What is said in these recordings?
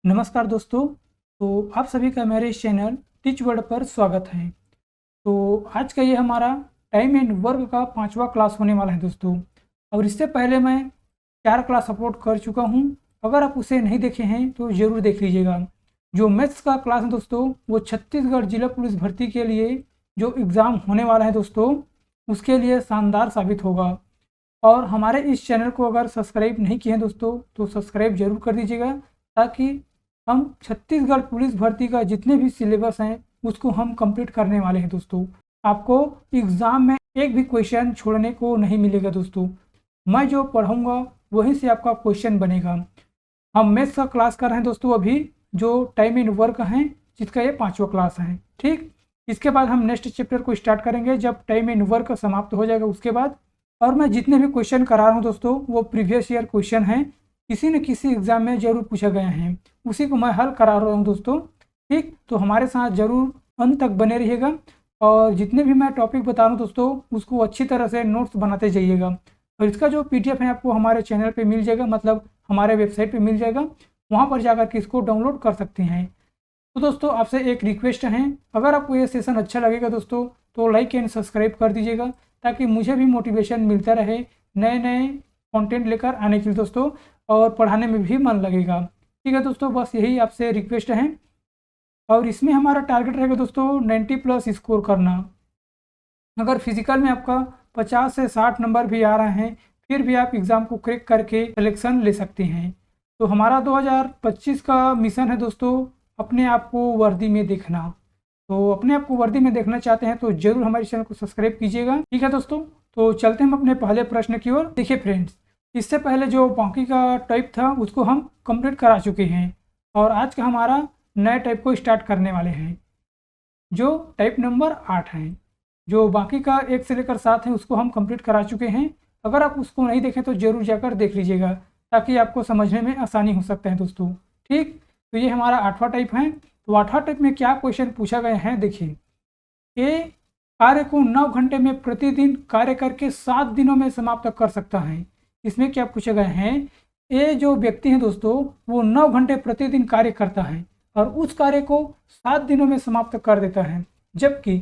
नमस्कार दोस्तों। तो आप सभी का मेरे इस चैनल टीच वर्ड पर स्वागत है। तो आज का ये हमारा टाइम एंड वर्क का 5वां क्लास होने वाला है दोस्तों। और इससे पहले मैं 4 क्लास अपलोड कर चुका हूँ। अगर आप उसे नहीं देखे हैं तो ज़रूर देख लीजिएगा। जो मैथ्स का क्लास है दोस्तों, वो छत्तीसगढ़ जिला पुलिस भर्ती के लिए जो एग्ज़ाम होने वाला है दोस्तों, उसके लिए शानदार साबित होगा। और हमारे इस चैनल को अगर सब्सक्राइब नहीं किए हैं दोस्तों, तो सब्सक्राइब जरूर कर दीजिएगा, ताकि हम छत्तीसगढ़ पुलिस भर्ती का जितने भी सिलेबस हैं उसको हम कंप्लीट करने वाले हैं दोस्तों। आपको एग्ज़ाम में एक भी क्वेश्चन छोड़ने को नहीं मिलेगा दोस्तों। मैं जो पढ़ाऊँगा वहीं से आपका क्वेश्चन बनेगा। हम मैथ्स का क्लास कर रहे हैं दोस्तों अभी, जो टाइम एंड वर्क हैं, जिसका ये 5वां क्लास है। ठीक, इसके बाद हम नेक्स्ट चैप्टर को स्टार्ट करेंगे जब टाइम एंड वर्क समाप्त हो जाएगा उसके बाद। और मैं जितने भी क्वेश्चन करा रहा हूँ दोस्तों, वो प्रीवियस ईयर क्वेश्चन हैं, किसी न किसी एग्जाम में जरूर पूछा गया है, उसी को मैं हल करा रहा हूँ दोस्तों। ठीक, तो हमारे साथ जरूर अंत तक बने रहिएगा। और जितने भी मैं टॉपिक बता रहा हूँ दोस्तों, उसको अच्छी तरह से नोट्स बनाते जाइएगा। और इसका जो PDF है आपको हमारे चैनल पे मिल जाएगा, मतलब हमारे वेबसाइट पे मिल जाएगा। वहाँ पर जाकर के इसको डाउनलोड कर सकते हैं। तो दोस्तों आपसे एक रिक्वेस्ट है, अगर आपको ये सेशन अच्छा लगेगा दोस्तों, तो लाइक एंड सब्सक्राइब कर दीजिएगा, ताकि मुझे भी मोटिवेशन मिलता रहे नए नए कंटेंट लेकर आने के लिए दोस्तों, और पढ़ाने में भी मन लगेगा। ठीक है दोस्तों, बस यही आपसे रिक्वेस्ट है। और इसमें हमारा टारगेट रहेगा दोस्तों 90+ स्कोर करना। अगर फिजिकल में आपका 50 से 60 नंबर भी आ रहे हैं, फिर भी आप एग्ज़ाम को क्रैक करके सिलेक्शन ले सकते हैं। तो हमारा 2025 का मिशन है दोस्तों, अपने आप को वर्दी में देखना। तो अपने आप को वर्दी में देखना चाहते हैं तो जरूर हमारे चैनल को सब्सक्राइब कीजिएगा। ठीक है दोस्तों, तो चलते हैं हम अपने पहले प्रश्न की ओर। देखिए फ्रेंड्स, इससे पहले जो बाकी का टाइप था उसको हम कंप्लीट करा चुके हैं, और आज का हमारा नए टाइप को स्टार्ट करने वाले हैं, जो टाइप नंबर 8 है। जो बाकी का 1 से लेकर 7 है उसको हम कंप्लीट करा चुके हैं। अगर आप उसको नहीं देखें तो जरूर जाकर देख लीजिएगा, ताकि आपको समझने में आसानी हो सकता है दोस्तों। ठीक, तो ये हमारा 8वां टाइप है। तो 8वां टाइप में क्या क्वेश्चन पूछा गया है, देखिए। ए कार्य को 9 घंटे में प्रतिदिन कार्य करके 7 दिनों में समाप्त कर सकता है। इसमें क्या पूछे गए हैं, ए जो व्यक्ति है दोस्तों, वो 9 घंटे प्रतिदिन कार्य करता है और उस कार्य को 7 दिनों में समाप्त कर देता है, जबकि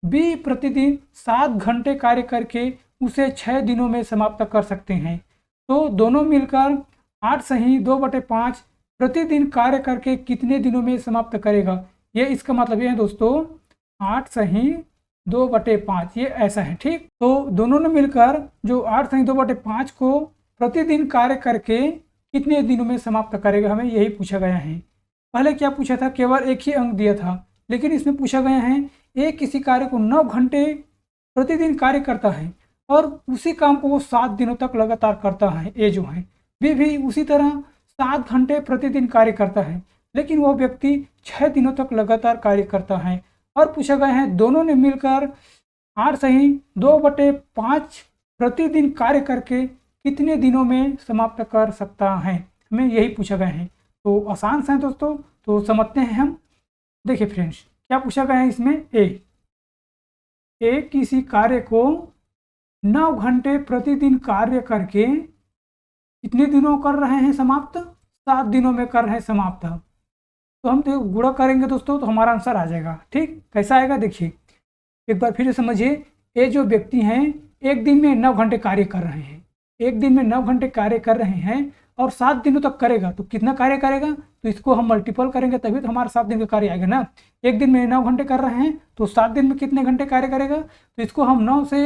बी प्रतिदिन 7 घंटे कार्य करके उसे 6 दिनों में समाप्त कर सकते हैं। तो दोनों मिलकर 8 सही 2/5 प्रतिदिन कार्य करके कितने दिनों में समाप्त करेगा। ये इसका मतलब ये है दोस्तों, 8 सही 2/5, ये ऐसा है। ठीक, तो दोनों ने मिलकर जो 8 सही 2/5 को प्रतिदिन कार्य करके कितने दिनों में समाप्त करेगा, हमें यही पूछा गया है। पहले क्या पूछा था, केवल एक ही अंक दिया था, लेकिन इसमें पूछा गया है ए किसी कार्य को 9 घंटे प्रतिदिन कार्य करता है और उसी काम को वो 7 दिनों तक लगातार करता है, ए जो है। बी भी उसी तरह 7 घंटे प्रतिदिन कार्य करता है, लेकिन वो व्यक्ति 6 दिनों तक लगातार कार्य करता है। और पूछा गया है दोनों ने मिलकर 8 सही 2/5 प्रतिदिन कार्य करके कितने दिनों में समाप्त कर सकता है, हमें यही पूछा गया है। तो आसान सा है दोस्तों, तो समझते हैं हम। देखिए फ्रेंड्स, क्या पूछा गया है इसमें, ए किसी कार्य को 9 घंटे प्रतिदिन कार्य करके कितने दिनों कर रहे हैं समाप्त, 7 दिनों में कर रहे हैं समाप्त। तो हम तो गुणा करेंगे दोस्तों, तो हमारा आंसर आ जाएगा। ठीक, कैसा आएगा देखिए, एक बार फिर से समझिए। ए जो व्यक्ति हैं, एक दिन में 9 घंटे कार्य कर रहे हैं, एक दिन में 9 घंटे कार्य कर रहे हैं और 7 दिनों तक करेगा, तो कितना कार्य करेगा, तो इसको हम मल्टीपल करेंगे तभी तो हमारा 7 दिन का कार्य आएगा ना। एक दिन में 9 घंटे कर रहे हैं तो 7 दिन में कितने घंटे कार्य करेगा, तो इसको हम 9 से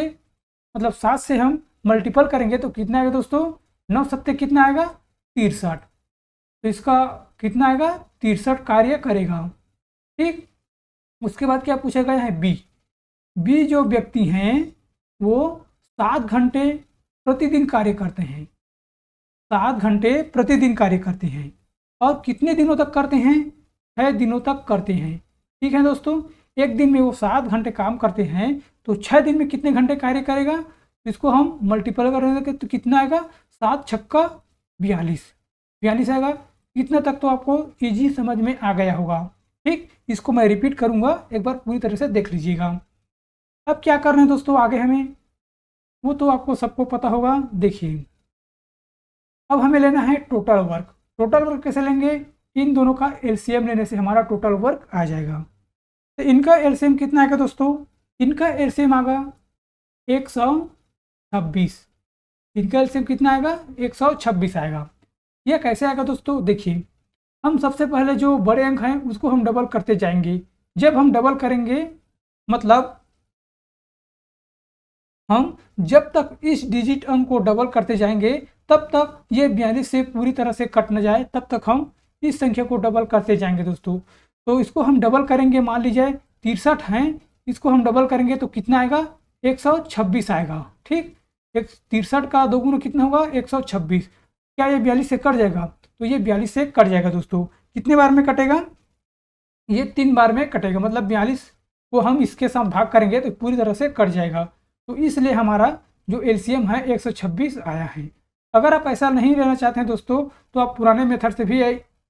मतलब 7 से हम मल्टीपल करेंगे तो कितना आएगा दोस्तों, 9 सत्ते कितना आएगा, 63। तो इसका कितना आएगा, 63 कार्य करेगा। ठीक, उसके बाद क्या पूछा गया है, बी जो व्यक्ति हैं वो 7 घंटे प्रतिदिन कार्य करते हैं, 7 घंटे प्रतिदिन कार्य करते हैं और कितने दिनों तक करते हैं, 6 दिनों तक करते हैं। ठीक है दोस्तों, एक दिन में वो 7 घंटे काम करते हैं तो 6 दिन में कितने घंटे कार्य करेगा, इसको हम मल्टीपल करेंगे तो कितना आएगा, 7 छक्का 42 आएगा। इतना तक तो आपको इजी समझ में आ गया होगा। ठीक, इसको मैं रिपीट करूंगा, एक बार पूरी तरह से देख लीजिएगा। अब क्या करना है दोस्तों आगे हमें, वो तो आपको सबको पता होगा। देखिए, अब हमें लेना है टोटल वर्क। टोटल वर्क कैसे लेंगे, इन दोनों का एलसीएम लेने से हमारा टोटल वर्क आ जाएगा। तो इनका एलसीएम कितना आएगा दोस्तों? इनका एलसीएम आएगा 126। इनका एलसीएम कितना आएगा? 126 आएगा। यह कैसे आएगा दोस्तों? देखिए, हम सबसे पहले जो बड़े अंक हैं उसको हम डबल करते जाएंगे। जब हम डबल करेंगे मतलब हम जब तक इस डिजिट अंक को डबल करते जाएंगे तब तक ये 42 से पूरी तरह से कट न जाए, तब तक हम इस संख्या को डबल करते जाएंगे दोस्तों। तो इसको हम डबल करेंगे, मान लीजिए 63 हैं, इसको हम डबल करेंगे तो कितना आएगा? 126 आएगा। ठीक, 63 का 2 गुना कितना होगा? 126। क्या ये 42 से कट जाएगा? तो ये 42 से कट जाएगा दोस्तों। कितने बार में कटेगा? ये 3 बार में कटेगा, मतलब 42 को हम इसके साथ भाग करेंगे तो पूरी तरह से कट जाएगा। तो इसलिए हमारा जो एलसीएम है 126 आया है। अगर आप ऐसा नहीं लेना चाहते हैं दोस्तों तो आप पुराने मेथड से भी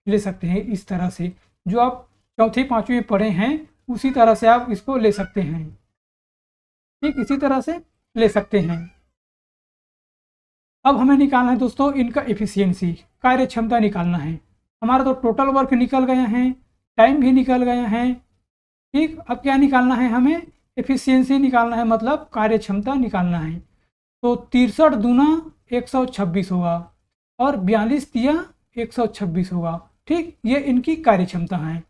ले सकते हैं। इस तरह से जो आप चौथी पाँचवीं में पढ़े हैं उसी तरह से आप इसको ले सकते हैं। ठीक, इसी तरह से ले सकते हैं। अब हमें निकालना है दोस्तों इनका एफिशिएंसी, कार्य क्षमता निकालना है। हमारा तो टोटल वर्क निकल गया है, टाइम भी निकल गया है। ठीक, अब क्या निकालना है? हमें एफिशिएंसी निकालना है, मतलब कार्य क्षमता निकालना है। तो 63 दूना 126 होगा और 42 तिया 126 होगा। ठीक, ये इनकी कार्य क्षमता है,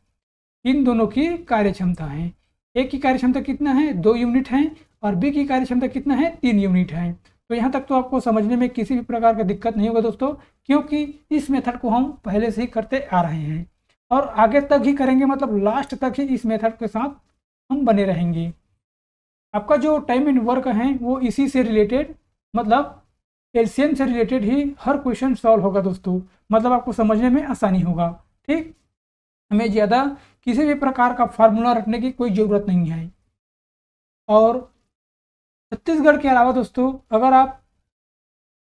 इन दोनों की कार्य क्षमता है। ए की कार्य क्षमता कितना है? 2 यूनिट है और बी की कार्य क्षमता कितना है? 3 यूनिट है। तो यहाँ तक तो आपको समझने में किसी भी प्रकार का दिक्कत नहीं होगा दोस्तों, क्योंकि इस मेथड को हम पहले से ही करते आ रहे हैं और आगे तक ही करेंगे, मतलब लास्ट तक ही इस मेथड के साथ हम बने रहेंगे। आपका जो टाइम एंड वर्क है वो इसी से रिलेटेड, मतलब एलसीएम से रिलेटेड ही हर क्वेश्चन सॉल्व होगा दोस्तों, मतलब आपको समझने में आसानी होगा। ठीक, हमें ज़्यादा किसी भी प्रकार का फार्मूला रखने की कोई ज़रूरत नहीं है। और छत्तीसगढ़ के अलावा दोस्तों अगर आप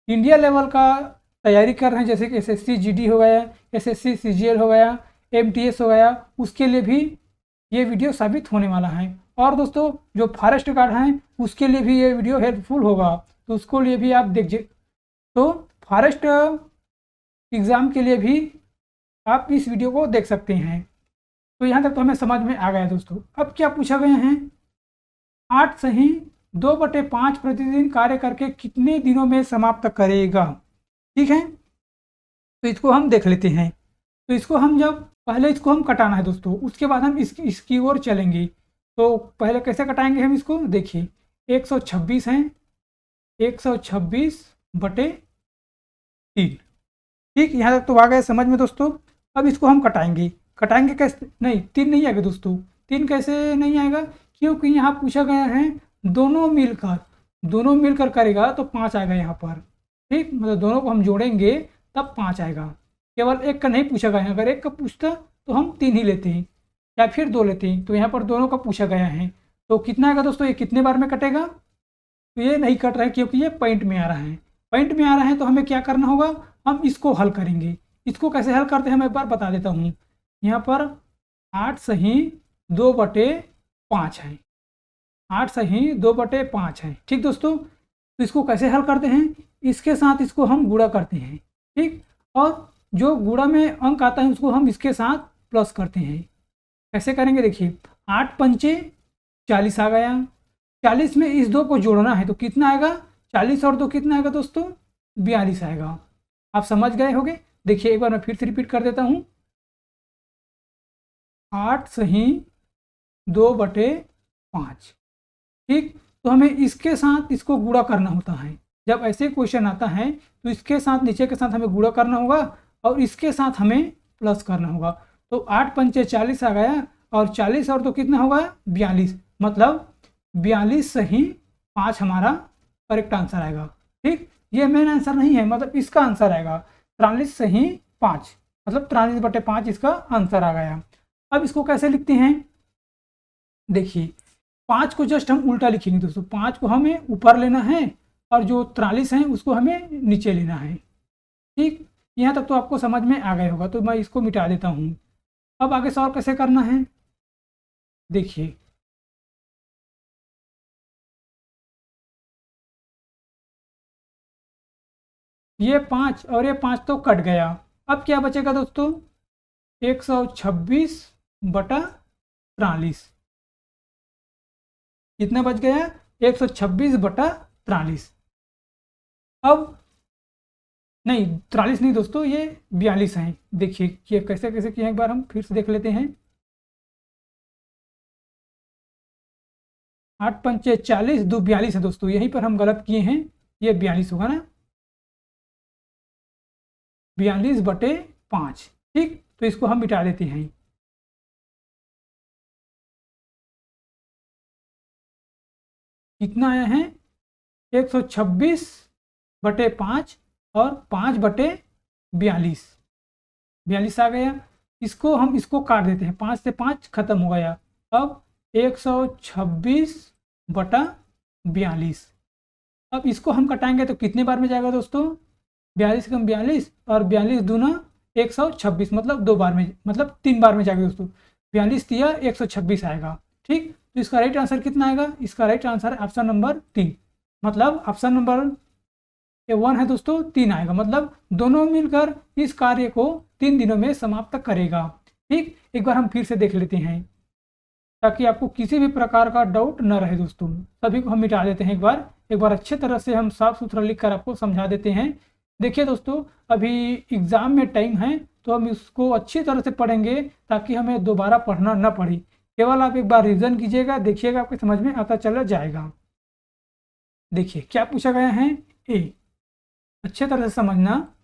इंडिया लेवल का तैयारी कर रहे हैं, जैसे कि एसएससी जीडी हो गया, एसएससी सीजीएल हो गया, एमटीएस हो गया, उसके लिए भी ये वीडियो साबित होने वाला है। और दोस्तों जो फॉरेस्ट गार्ड हैं उसके लिए भी ये वीडियो हेल्पफुल होगा, तो उसको लिए भी आप देखिए। तो फॉरेस्ट एग्ज़ाम के लिए भी आप इस वीडियो को देख सकते हैं। तो यहाँ तक तो हमें समझ में आ गया दोस्तों। अब क्या पूछा गया है? 8 सही 2/5 प्रतिदिन कार्य करके कितने दिनों में समाप्त करेगा। ठीक है, तो इसको हम देख लेते हैं। तो इसको हम जब पहले इसको हम कटाना है दोस्तों, उसके बाद हम इसकी ओर चलेंगे। तो पहले कैसे कटाएंगे हम इसको? देखिए 126 हैं, 126/3। ठीक, यहाँ तक तो आ गए समझ में दोस्तों। अब इसको हम कटाएंगे। कटाएंगे कैसे? नहीं, 3 नहीं आएगा दोस्तों। 3 कैसे नहीं आएगा? क्योंकि यहाँ पूछा गया है दोनों मिलकर करेगा तो 5 आएगा यहाँ पर। ठीक, मतलब दोनों को हम जोड़ेंगे तब 5 आएगा। केवल एक का नहीं पूछा गया है, अगर एक का पूछता तो हम 3 ही लेते हैं या फिर 2 लेते हैं। तो यहाँ पर दोनों का पूछा गया है, तो कितना आएगा दोस्तों? ये कितने बार में कटेगा? तो ये नहीं कट रहा है क्योंकि ये पॉइंट में आ रहा है। पॉइंट में आ रहा है तो हमें क्या करना होगा? हम इसको हल करेंगे। इसको कैसे हल करते हैं मैं एक बार बता देता हूँ। यहाँ पर 8 सही 2/5 है, 8 सही 2/5 है। ठीक दोस्तों, तो इसको कैसे हल करते हैं? इसके साथ इसको हम गुणा करते हैं। ठीक, और जो गुणा में अंक आता है उसको हम इसके साथ प्लस करते हैं। कैसे करेंगे? देखिए 8 पंचे 40 आ गया, 40 में इस 2 को जोड़ना है तो कितना आएगा? 40 और 2 कितना आएगा दोस्तों? 42 आएगा। आप समझ गए होंगे। देखिए एक बार मैं फिर से रिपीट कर देता हूँ। 8 सही 2/5। ठीक, तो हमें इसके साथ इसको गुणा करना होता है। जब ऐसे क्वेश्चन आता है तो इसके साथ नीचे के साथ हमें गुणा करना होगा और इसके साथ हमें प्लस करना होगा। तो 8 पंचे 40 आ गया और 40 और तो कितना होगा? 42, मतलब 42 सही 5 हमारा करेक्ट आंसर आएगा। ठीक, ये मेन आंसर नहीं है, मतलब इसका आंसर आएगा 43 सही 5, मतलब 43/5 इसका आंसर आ गया। अब इसको कैसे लिखते हैं? देखिए 5 को जस्ट हम उल्टा लिखेंगे दोस्तों। 5 को हमें ऊपर लेना है और जो 43 है उसको हमें नीचे लेना है। ठीक, यहाँ तक तो आपको समझ में आ गया होगा, तो मैं इसको मिटा देता हूँ। अब आगे सॉल्व कैसे करना है? देखिए ये 5 और ये 5 तो कट गया। अब क्या बचेगा दोस्तों? 126/43। कितना बच गया? 126/43। अब नहीं 43 नहीं दोस्तों, ये 42 है। देखिए कि कैसे कैसे किए, एक बार हम फिर से देख लेते हैं। 8 पंचे 40, 2 42 है दोस्तों, यहीं पर हम गलत किए हैं। ये 42 होगा ना, 42/5। ठीक, तो इसको हम मिटा देते हैं। कितना आया है? 126/5 और 5/42। 42 आ गया। इसको काट देते हैं, 5 से 5 खत्म हो गया। अब 126/42। अब इसको हम कटाएंगे तो कितने बार में जाएगा दोस्तों? 42 कम 42 और 42 दूना 126, मतलब 2 बार में, मतलब 3 बार में जाएगा दोस्तों। 42 दिया 126 आएगा। ठीक, तो इसका राइट आंसर कितना आएगा? इसका राइट आंसर है ऑप्शन नंबर 3, मतलब ऑप्शन नंबर 1 है दोस्तों, 3 आएगा। मतलब दोनों मिलकर इस कार्य को 3 दिनों में समाप्त करेगा। ठीक, एक बार हम फिर से देख लेते हैं ताकि आपको किसी भी प्रकार का डाउट न रहे दोस्तों। सभी को हम मिटा देते हैं एक बार अच्छे तरह से हम साफ सुथरा लिख कर आपको समझा देते हैं। देखिए दोस्तों, अभी एग्ज़ाम में टाइम है तो हम इसको अच्छी तरह से पढ़ेंगे ताकि हमें दोबारा पढ़ना न पड़े। केवल आप एक बार रिविजन कीजिएगा, देखिएगा आपके समझ में आता चला जाएगा। देखिए क्या पूछा गया है। ए, अच्छे तरह से समझना।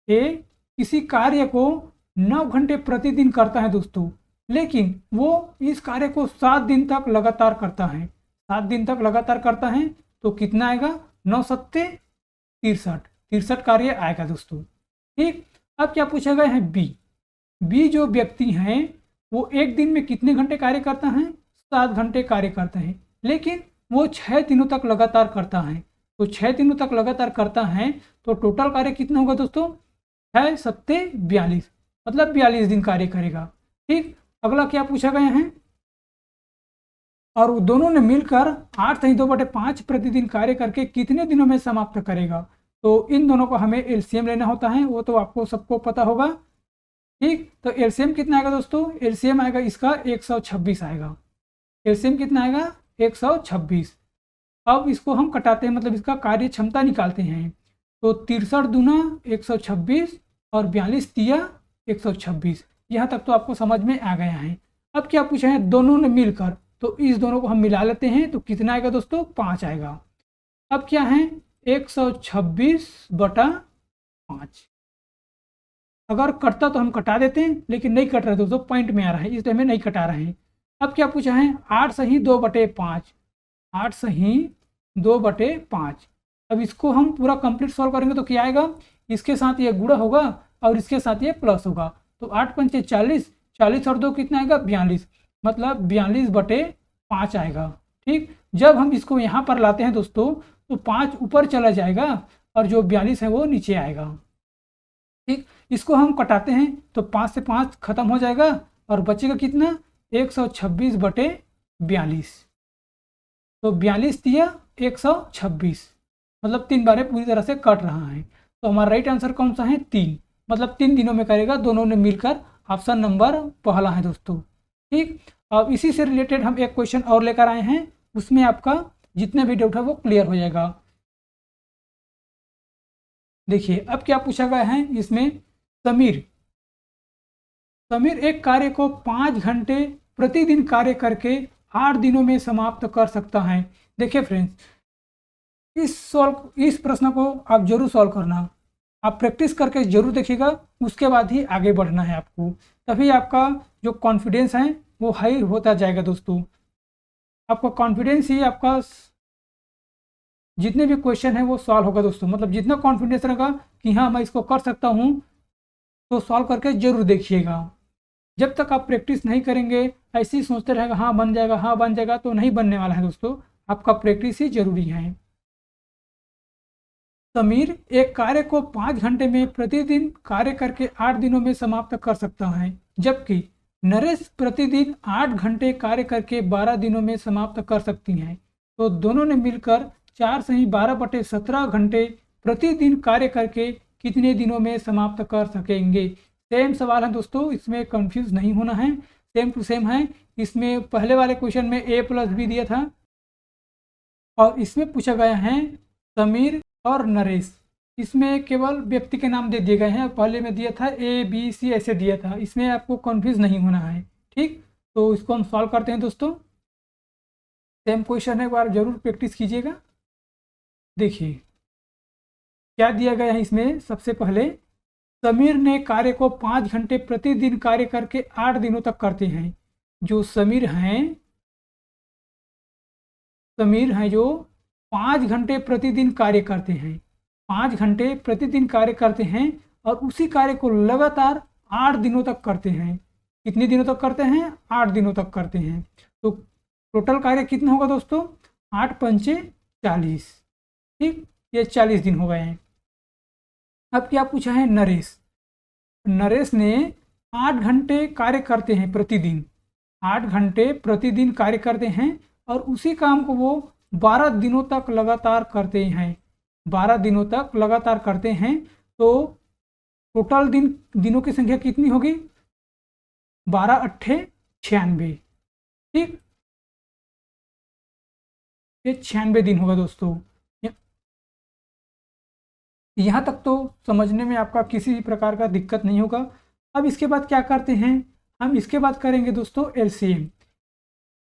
ए किसी कार्य को 9 घंटे प्रतिदिन करता है दोस्तों, लेकिन वो इस कार्य को 7 दिन तक लगातार करता है। 7 दिन तक लगातार करता है तो कितना आएगा? 9 सत्ते 63 कार्य आएगा दोस्तों। ठीक, अब क्या पूछा गया है। बी जो व्यक्ति हैं वो एक दिन में कितने घंटे कार्य करता है? 7 घंटे कार्य करता है, लेकिन वो 6 दिनों तक लगातार करता है। तो 6 दिनों तक लगातार करता है तो टोटल कार्य कितना होगा दोस्तों? 6 सत्ते 42, मतलब 42 दिन कार्य करेगा। ठीक, अगला क्या पूछा गया है। और दोनों ने मिलकर 8 सही 2/5 प्रतिदिन कार्य करके कितने दिनों में समाप्त करेगा? तो इन दोनों को हमें एलसीएम लेना होता है, वो तो आपको सबको पता होगा। ठीक, तो एलसीएम कितना आएगा दोस्तों? एलसीएम आएगा इसका 126 आएगा। एलसीएम कितना आएगा? 126। अब इसको हम कटाते हैं, मतलब इसका कार्य क्षमता निकालते हैं। तो 63 दूना 126 और 42 तिया 126। यहाँ तक तो आपको समझ में आ गया है। अब क्या पूछा है? दोनों ने मिलकर, तो इस दोनों को हम मिला लेते हैं तो कितना आएगा दोस्तों? 5 आएगा। अब क्या है? 126/5। अगर कटता तो हम कटा देते हैं, लेकिन नहीं कट रहा दोस्तों, पॉइंट में आ रहा है इसलिए हमें नहीं कटा रहे हैं। अब क्या पूछा है? 8 सही 2/5। 8 सही 2/5। अब इसको हम पूरा कंप्लीट सॉल्व करेंगे तो क्या आएगा? इसके साथ ये गुणा होगा और इसके साथ ये प्लस होगा। तो 8 पंचे 40, 40 और 2 कितना आएगा? 42, मतलब 42/5 आएगा। ठीक, जब हम इसको यहाँ पर लाते हैं दोस्तों तो 5 ऊपर चला जाएगा और जो 42 है वो नीचे आएगा। ठीक, इसको हम कटाते हैं तो 5 से 5 खत्म हो जाएगा और बचेगा कितना? 126/42। तो 42 दिया 126, मतलब 3 बार पूरी तरह से कट रहा है। तो हमारा राइट आंसर कौन सा है? 3, मतलब 3 दिनों में करेगा। दोनों ने मिलकर ऑप्शन नंबर पहला है दोस्तों। ठीक, अब इसी से रिलेटेड हम एक क्वेश्चन और लेकर आए हैं, उसमें आपका जितने भी डाउट है वो क्लियर हो जाएगा। देखिए अब क्या पूछा गया है इसमें। समीर एक कार्य को 5 घंटे प्रतिदिन कार्य करके 8 दिनों में समाप्त कर सकता है। देखिए फ्रेंड्स, इस प्रश्न को आप जरूर सॉल्व करना। आप प्रैक्टिस करके जरूर देखिएगा, उसके बाद ही आगे बढ़ना है आपको, तभी आपका जो कॉन्फिडेंस है वो हाई होता जाएगा दोस्तों। आपका कॉन्फिडेंस ही आपका जितने भी क्वेश्चन है वो सॉल्व होगा दोस्तों। मतलब जितना कॉन्फिडेंस रहेगा कि हाँ मैं इसको कर सकता हूँ, तो सॉल्व करके जरूर देखिएगा। जब तक आप प्रैक्टिस नहीं करेंगे, ऐसे ही सोचते रहेगा हाँ बन जाएगा हाँ बन जाएगा, तो नहीं बनने वाला है दोस्तों। आपका प्रैक्टिस ही जरूरी है। समीर एक कार्य को 5 घंटे में प्रतिदिन कार्य करके 8 दिनों में समाप्त कर सकता है, जबकि नरेश प्रतिदिन 8 घंटे कार्य करके 12 दिनों में समाप्त कर सकती हैं। तो दोनों ने मिलकर 4 सही 12/17 घंटे प्रतिदिन कार्य करके कितने दिनों में समाप्त कर सकेंगे? सेम सवाल है दोस्तों, इसमें कंफ्यूज नहीं होना है, सेम टू सेम है। इसमें पहले वाले क्वेश्चन में A+B दिया था और इसमें पूछा गया है समीर और नरेश। इसमें केवल व्यक्ति के नाम दे दिए गए हैं, पहले में दिया था A B C ऐसे दिया था, इसमें आपको कंफ्यूज नहीं होना है। ठीक, तो इसको हम सॉल्व करते हैं दोस्तों। सेम क्वेश्चन है, एक बार जरूर प्रैक्टिस कीजिएगा। देखिए क्या दिया गया है इसमें। सबसे पहले समीर ने कार्य को 5 घंटे प्रतिदिन कार्य करके 8 दिनों तक करते हैं। जो समीर हैं जो 5 घंटे प्रतिदिन कार्य करते हैं, 5 घंटे प्रतिदिन कार्य करते हैं और उसी कार्य को लगातार 8 दिनों तक करते हैं। कितने दिनों तक करते हैं? 8 दिनों तक करते हैं। तो टोटल कार्य कितना होगा दोस्तों? 8 पंचे 40। ठीक, ये 40 दिन हो गए हैं। अब क्या पूछा है? नरेश ने 8 घंटे कार्य करते हैं प्रतिदिन, 8 घंटे प्रतिदिन कार्य करते हैं और उसी काम को वो 12 दिनों तक लगातार करते हैं, 12 दिनों तक लगातार करते हैं। तो टोटल दिनों की संख्या कितनी होगी? 12 अट्ठे 96। ठीक, ये 96 दिन होगा दोस्तों। यहाँ तक तो समझने में आपका किसी प्रकार का दिक्कत नहीं होगा। अब इसके बाद क्या करते हैं हम? इसके बाद करेंगे दोस्तों एलसीएम।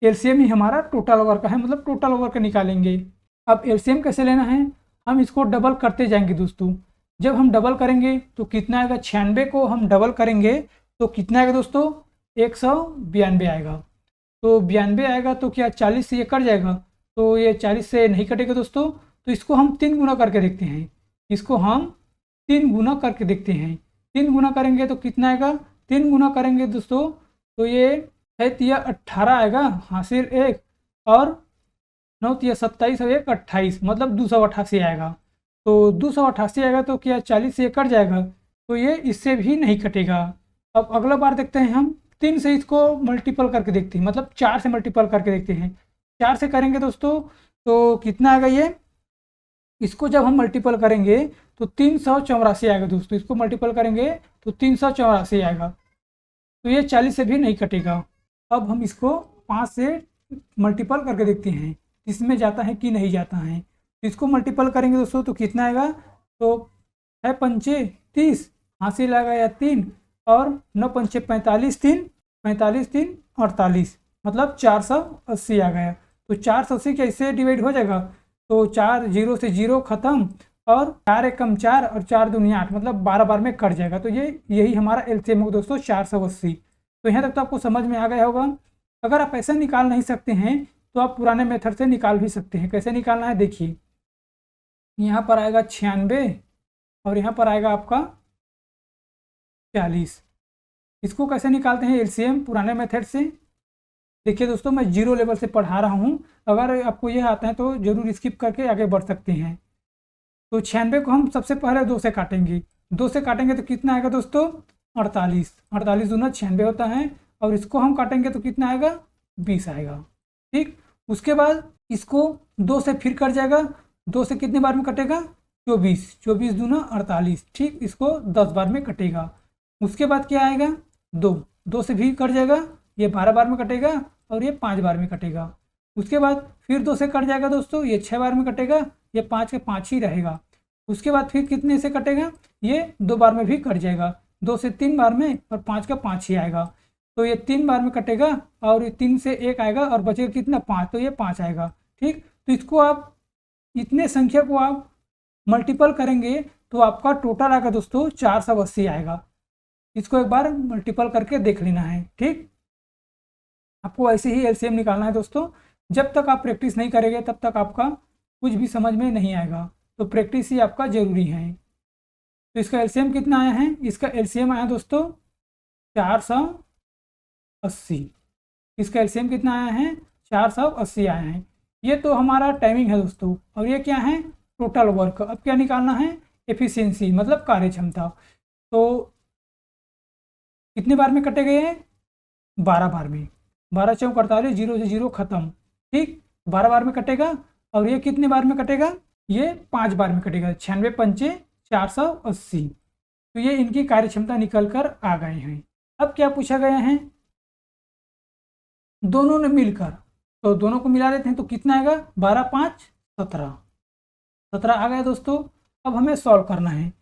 एलसीएम ही हमारा टोटल ओवर का है, मतलब टोटल ओवर का निकालेंगे। अब एलसीएम कैसे लेना है? हम इसको डबल करते जाएंगे दोस्तों। जब हम डबल करेंगे तो कितना आएगा? 96 को हम डबल करेंगे तो कितना आएगा दोस्तों? 192 आएगा। तो 92 आएगा तो क्या 40 से ये कट जाएगा? तो ये 40 से नहीं कटेगा दोस्तों। तो इसको हम 3 गुना करके देखते हैं, इसको हम 3 गुना करके देखते हैं। 3 गुना करेंगे तो कितना आएगा? 3 गुना करेंगे दोस्तों तो ये 18 आएगा, हासिल 1 और 9 27 और 1 28, मतलब 288 आएगा। तो 288 आएगा तो क्या 40 से कट जाएगा? तो ये इससे भी नहीं कटेगा। अब अगला बार देखते हैं हम 3 से इसको मल्टीपल करके देखते हैं, मतलब 4 से मल्टीपल करके देखते हैं। 4 से करेंगे दोस्तों तो कितना आएगा? ये इसको जब हम मल्टीपल करेंगे तो 384 आएगा दोस्तों। इसको मल्टीपल करेंगे तो 384 आएगा। तो ये 40 से भी नहीं कटेगा। अब हम इसको 5 से मल्टीपल करके देखते हैं इसमें जाता है कि नहीं जाता है। इसको मल्टीपल करेंगे दोस्तों तो कितना आएगा? तो 6 पंचे 30, हासिल आएगा या 3 और 9 पंचे 45, 3 48, मतलब 480 आ गया। तो 480 कैसे डिवाइड हो जाएगा? तो 4 0 से 0 खत्म और 4 एकम 4 और 4 दूनी 8, मतलब 12 बार में कट जाएगा। तो यही हमारा एलसीएम होगा दोस्तों, 480। तो यहाँ तक तो आपको समझ में आ गया होगा। अगर आप ऐसा निकाल नहीं सकते हैं तो आप पुराने मेथड से निकाल भी सकते हैं। कैसे निकालना है देखिए, यहाँ पर आएगा 96 और यहाँ पर आएगा आपका 40। इसको कैसे निकालते हैं एलसीएम पुराने मेथड से? देखिए दोस्तों, मैं 0 लेवल से पढ़ा रहा हूँ, अगर आपको यह आता है तो ज़रूर स्किप करके आगे बढ़ सकते हैं। तो 96 को हम सबसे पहले 2 से काटेंगे, 2 से काटेंगे तो कितना आएगा दोस्तों? 48। 48 दूना 96 होता है और इसको हम काटेंगे तो कितना आएगा? 20 आएगा। ठीक, उसके बाद इसको 2 से फिर कट जाएगा। 2 से कितने बार में कटेगा? 24। 24 दूना 48। ठीक, इसको 10 बार में कटेगा। उसके बाद क्या आएगा? 2 से भी कट जाएगा, ये 12 बार में कटेगा और ये 5 बार में कटेगा। उसके बाद फिर 2 से कट जाएगा दोस्तों, ये 6 बार में कटेगा, ये 5 के 5 ही रहेगा। उसके बाद फिर कितने से कटेगा? ये 2 बार में भी कट जाएगा, 2 से 3 बार में और 5 का 5 ही आएगा। तो ये 3 बार में कटेगा और ये 3 से 1 आएगा और बचेगा कितना? 5। तो ये 5 आएगा। ठीक, तो इसको आप इतने संख्या को आप मल्टीपल करेंगे तो आपका टोटल आएगा दोस्तों 480 आएगा। इसको एक बार मल्टीपल करके देख लेना है। ठीक, आपको ऐसे ही एलसीएम निकालना है दोस्तों। जब तक आप प्रैक्टिस नहीं करेंगे तब तक आपका कुछ भी समझ में नहीं आएगा, तो प्रैक्टिस ही आपका ज़रूरी है। तो इसका एलसीएम कितना आया है? इसका एलसीएम आया दोस्तों 480। इसका एलसीएम कितना आया है? 480 आया है। ये तो हमारा टाइमिंग है दोस्तों, और ये क्या है? Total work. अब क्या निकालना है? एफिशिएंसी, मतलब कार्य क्षमता। तो कितने बार में कटे गए हैं? 12 बार में। 12 चौक 48, 0 से 0 खत्म। ठीक, 12 बार में कटेगा। और ये कितने बार में कटेगा? ये 5 बार में कटेगा। 96 पंचे 480। तो ये इनकी कार्यक्षमता निकल कर आ गए हैं। अब क्या पूछा गया है, दोनों ने मिलकर, तो दोनों को मिला देते हैं तो कितना आएगा, 12 5 17, 17 आ गया दोस्तों। अब हमें सॉल्व करना है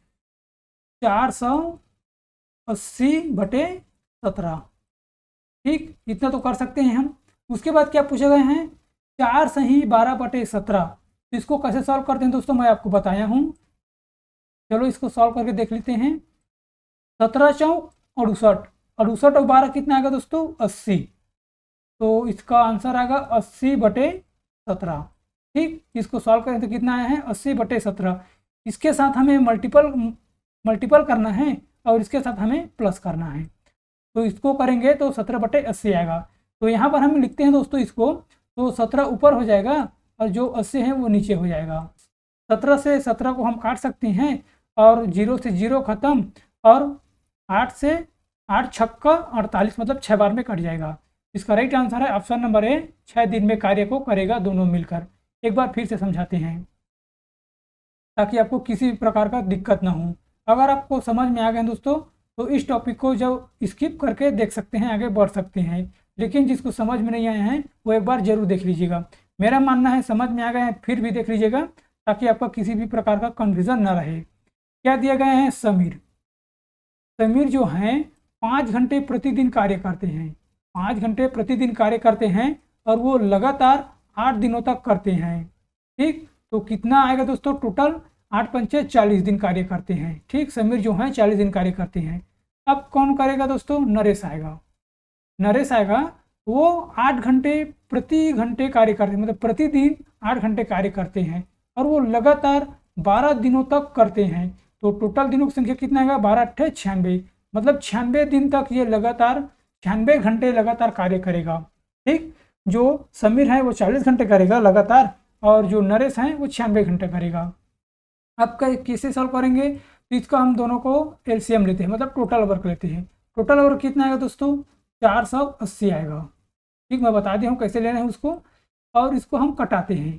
480/17, ठीक, इतना तो कर सकते हैं हम। उसके बाद क्या पूछे गए हैं, 4 सही 12/17, तो इसको कैसे सॉल्व करते हैं दोस्तों, मैं आपको बताया हूँ। चलो इसको सॉल्व करके देख लेते हैं। 17 चौक 68, 68 और 12 कितना आएगा दोस्तों, 80, तो इसका आंसर आएगा 80/17, ठीक। इसको सॉल्व करें तो कितना आया है, 80/17। इसके साथ हमें मल्टीपल करना है और इसके साथ हमें प्लस करना है, तो इसको करेंगे तो 17/80 आएगा। तो यहाँ पर हम लिखते हैं दोस्तों इसको, तो 17 ऊपर हो जाएगा और जो 80 है वो नीचे हो जाएगा। 17 से 17 को हम काट सकते हैं और 0 से 0 खत्म, और 8 से 8 छक्का 48, मतलब 6 बार में कट जाएगा। इसका राइट आंसर है ऑप्शन नंबर ए, 6 दिन में कार्य को करेगा दोनों मिलकर। एक बार फिर से समझाते हैं ताकि आपको किसी प्रकार का दिक्कत ना हो। अगर आपको समझ में आ गया दोस्तों तो इस टॉपिक को जब स्किप करके देख सकते हैं, आगे बढ़ सकते हैं, लेकिन जिसको समझ में नहीं आया है वो एक बार जरूर देख लीजिएगा। मेरा मानना है समझ में आ गया है फिर भी देख लीजिएगा ताकि आपका किसी भी प्रकार का कन्फ्यूज़न ना रहे। क्या दिया गया है, समीर, समीर जो हैं 5 घंटे प्रतिदिन कार्य करते हैं, 5 घंटे प्रतिदिन कार्य करते हैं और वो लगातार 8 दिनों तक करते हैं, ठीक। तो कितना आएगा दोस्तों, टोटल 8 पंचे 40 दिन कार्य करते हैं, ठीक। समीर जो हैं 40 दिन कार्य करते हैं। अब कौन करेगा दोस्तों, नरेश आएगा, नरेश आएगा, वो 8 घंटे प्रति घंटे कार्य करते हैं, मतलब प्रतिदिन 8 घंटे कार्य करते हैं और वो लगातार 12 दिनों तक करते हैं। तो टोटल दिनों की संख्या कितना आएगा, 12 8 96, मतलब 96 दिन तक ये लगातार 96 घंटे लगातार कार्य करेगा, ठीक। जो समीर है वो 40 घंटे करेगा लगातार और जो नरेश हैं वो 96 घंटे करेगा। अब कैसे सॉल्व करेंगे, तो इसका हम दोनों को एलसीएम लेते हैं, मतलब टोटल वर्क लेते हैं। टोटल वर्क कितना आएगा दोस्तों, 480 आएगा, ठीक। मैं बता दिया हूँ कैसे लेना है उसको, और इसको हम कटाते हैं,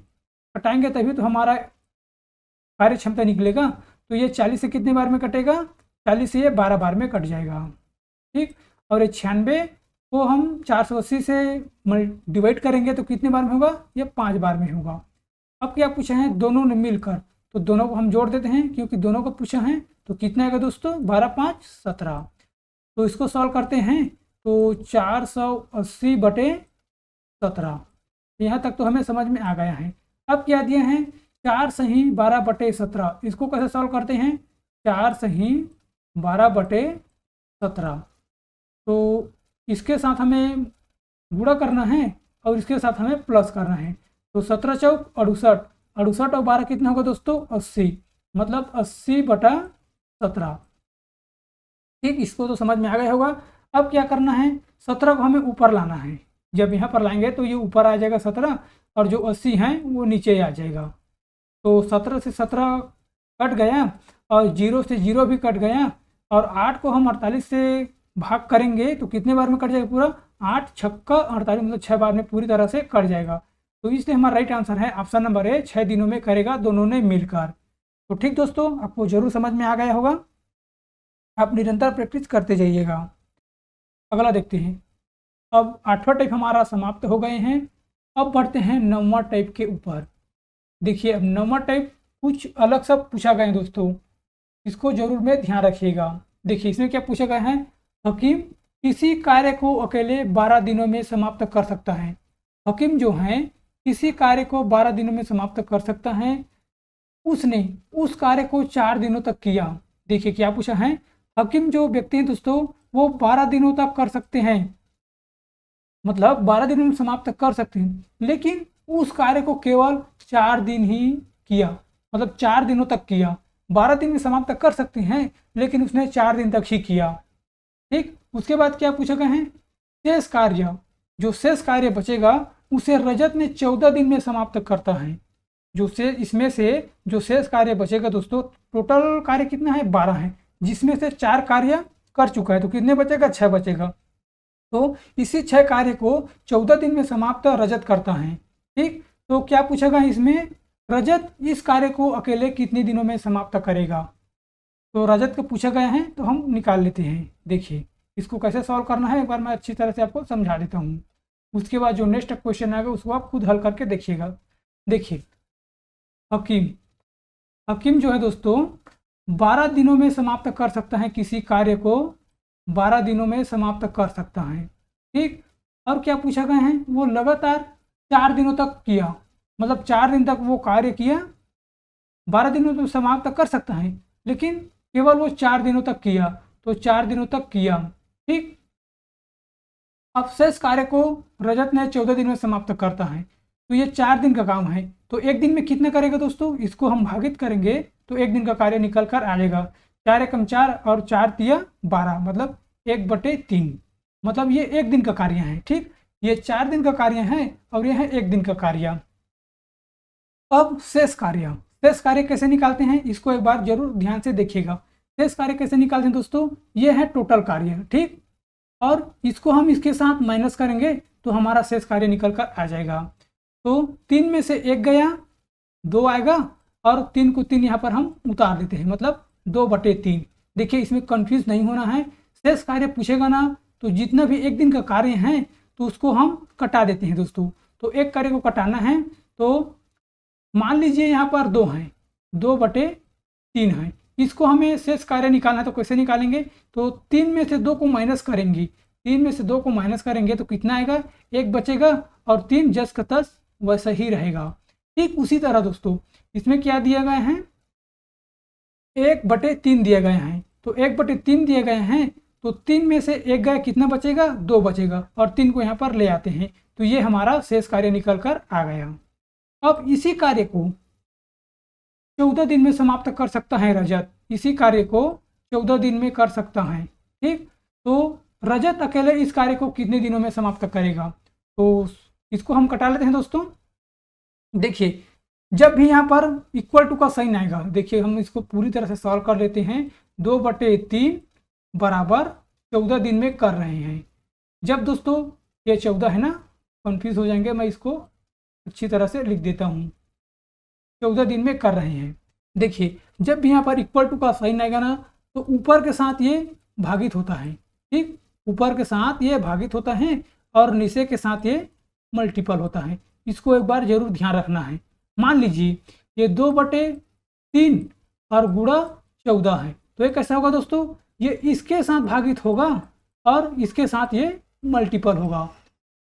कटाएंगे तभी तो हमारा कार्य क्षमता निकलेगा। तो ये 40 से कितने बार में कटेगा, 40 से ये 12 बार में कट जाएगा, ठीक। और ये 96 को हम 480 से डिवाइड करेंगे तो कितने बार में होगा, ये 5 बार में होगा। अब क्या पूछा है, दोनों ने मिलकर, तो दोनों को हम जोड़ देते हैं क्योंकि दोनों को पूछा है। तो कितना आएगा दोस्तों, 12 5 17। तो इसको सॉल्व करते हैं तो 480/17, यहाँ तक तो हमें समझ में आ गया है। अब क्या दिए हैं, 4 सही 12/17, इसको कैसे सॉल्व करते हैं, 4 सही 12/17, तो इसके साथ हमें गुणा करना है और इसके साथ हमें प्लस करना है। तो 17 चौक 68, 68 और 12 कितना होगा दोस्तों, 80, मतलब 80/17, ठीक। इसको तो समझ में आ गया होगा। अब क्या करना है, 17 को हमें ऊपर लाना है, जब यहाँ पर लाएंगे तो ये ऊपर आ जाएगा 17 और जो 80 हैं वो नीचे आ जाएगा। तो 17 से 17 कट गया और 0 से 0 भी कट गया, और 8 को हम 48 से भाग करेंगे तो कितने बार में कट जाएगा, पूरा 8 छक्का 48, मतलब 6 बार में पूरी तरह से कट जाएगा। तो इसलिए हमारा राइट आंसर है ऑप्शन नंबर ए, 6 दिनों में करेगा दोनों ने मिलकर। तो ठीक दोस्तों, आपको जरूर समझ में आ गया होगा, आप निरंतर प्रैक्टिस करते जाइएगा। अगला देखते हैं। अब 8वां टाइप हमारा समाप्त हो गए हैं, अब बढ़ते हैं 9वां टाइप के ऊपर। देखिए अब 9वां टाइप कुछ अलग सा पूछा गया है दोस्तों, इसको जरूर में ध्यान रखिएगा। देखिए इसमें क्या पूछा गया है, हकीम किसी कार्य को अकेले 12 दिनों में समाप्त कर सकता है। हकीम जो है किसी कार्य को 12 दिनों में समाप्त कर सकता है, उसने उस कार्य को 4 दिनों तक किया। देखिए क्या पूछा है, हकीम जो व्यक्ति हैं दोस्तों वो 12 दिनों तक कर सकते हैं, मतलब 12 दिनों में समाप्त कर सकते हैं, लेकिन उस कार्य को केवल 4 दिन ही किया, मतलब 4 दिनों तक किया। 12 दिन में समाप्त कर सकते हैं लेकिन उसने 4 दिन तक ही किया, ठीक। उसके बाद क्या पूछा गया है, शेष कार्य, जो शेष कार्य बचेगा उसे रजत ने 14 दिन में समाप्त करता है। जो से इसमें से जो शेष कार्य बचेगा दोस्तों, टोटल कार्य कितना है, 12 है, जिसमें से 4 कार्य कर चुका है, तो कितने बचेगा, 6 बचेगा। तो इसी 6 कार्य को 14 दिन में समाप्त रजत करता है, ठीक। तो क्या पूछा गया इसमें, रजत इस कार्य को अकेले कितने दिनों में समाप्त करेगा। तो रजत को पूछा गया है तो हम निकाल लेते हैं। देखिए इसको कैसे सॉल्व करना है एक बार मैं अच्छी तरह से आपको समझा देता हूँ। उसके बाद जो नेक्स्ट क्वेश्चन आएगा उसको आप खुद हल करके देखिएगा। देखिए हकीम, हकीम जो है दोस्तों 12 दिनों में समाप्त कर सकता है, किसी कार्य को 12 दिनों में समाप्त कर सकता है। ठीक, और क्या पूछा गया है, वो लगातार 4 दिनों तक किया, मतलब 4 दिन तक वो कार्य किया, 12 दिनों में समाप्त कर सकता है लेकिन केवल वो 4 दिनों तक किया, तो 4 दिनों तक किया। ठीक, अब शेष कार्य को रजत ने 14 दिन में समाप्त करता है, तो ये 4 दिन का काम है, तो एक दिन में कितना करेगा दोस्तों, इसको हम भागित करेंगे तो एक दिन का कार्य निकल कर आ जाएगा। 4 एकम 4 और 4 तिया 12, मतलब 1/3, मतलब ये एक दिन का कार्य है। ठीक, ये 4 दिन का कार्य है और ये है एक दिन का कार्य। अब शेष कार्य, शेष कार्य कैसे निकालते हैं इसको एक बार जरूर ध्यान से देखिएगा। शेष कार्य कैसे निकालते हैं दोस्तों, ये है टोटल कार्य। ठीक, और इसको हम इसके साथ माइनस करेंगे तो हमारा शेष कार्य निकल कर आ जाएगा। तो 3 में से 1 गया, 2 आएगा और 3 को 3 यहाँ पर हम उतार देते हैं, मतलब 2/3। देखिए इसमें कंफ्यूज नहीं होना है, शेष कार्य पूछेगा ना तो जितना भी एक दिन का कार्य है तो उसको हम कटा देते हैं दोस्तों। तो एक कार्य को कटाना है तो मान लीजिए यहाँ पर 2 हैं, 2/3 है, इसको हमें शेष कार्य निकालना है तो कैसे निकालेंगे, तो 3 में से 2 को माइनस करेंगे, 3 में से 2 को माइनस करेंगे तो कितना आएगा, 1 बचेगा और 3 जस का तस वैसा ही रहेगा। ठीक उसी तरह दोस्तों इसमें क्या दिया गया है, 1/3 दिए गए हैं, तो 1/3 दिए गए हैं तो 3 में से 1 गया, कितना बचेगा, 2 बचेगा और 3 को यहाँ पर ले आते हैं, तो ये हमारा शेष कार्य निकल कर आ गया। अब इसी कार्य को 14 दिन में समाप्त कर सकता है रजत, इसी कार्य को 14 दिन में कर सकता है। ठीक, तो रजत अकेले इस कार्य को कितने दिनों में समाप्त करेगा, तो इसको हम कटा लेते हैं दोस्तों। देखिए जब भी यहाँ पर इक्वल टू का साइन आएगा, देखिए हम इसको पूरी तरह से सॉल्व कर लेते हैं। 2/3 बराबर 14 दिन में कर रहे हैं। जब दोस्तों ये 14 है ना, कंफ्यूज हो जाएंगे, मैं इसको अच्छी तरह से लिख देता हूँ, 14 दिन में कर रहे हैं। देखिए जब भी यहाँ पर इक्वल टू का साइन आएगा ना तो ऊपर के साथ ये भागित होता है। ठीक, ऊपर के साथ ये भागित होता है और नीचे के साथ ये मल्टीपल होता है, इसको एक बार जरूर ध्यान रखना है। मान लीजिए ये 2/3 और गुणा 14 है, तो ये कैसा होगा दोस्तों, ये इसके साथ भागित होगा और इसके साथ ये मल्टीपल होगा।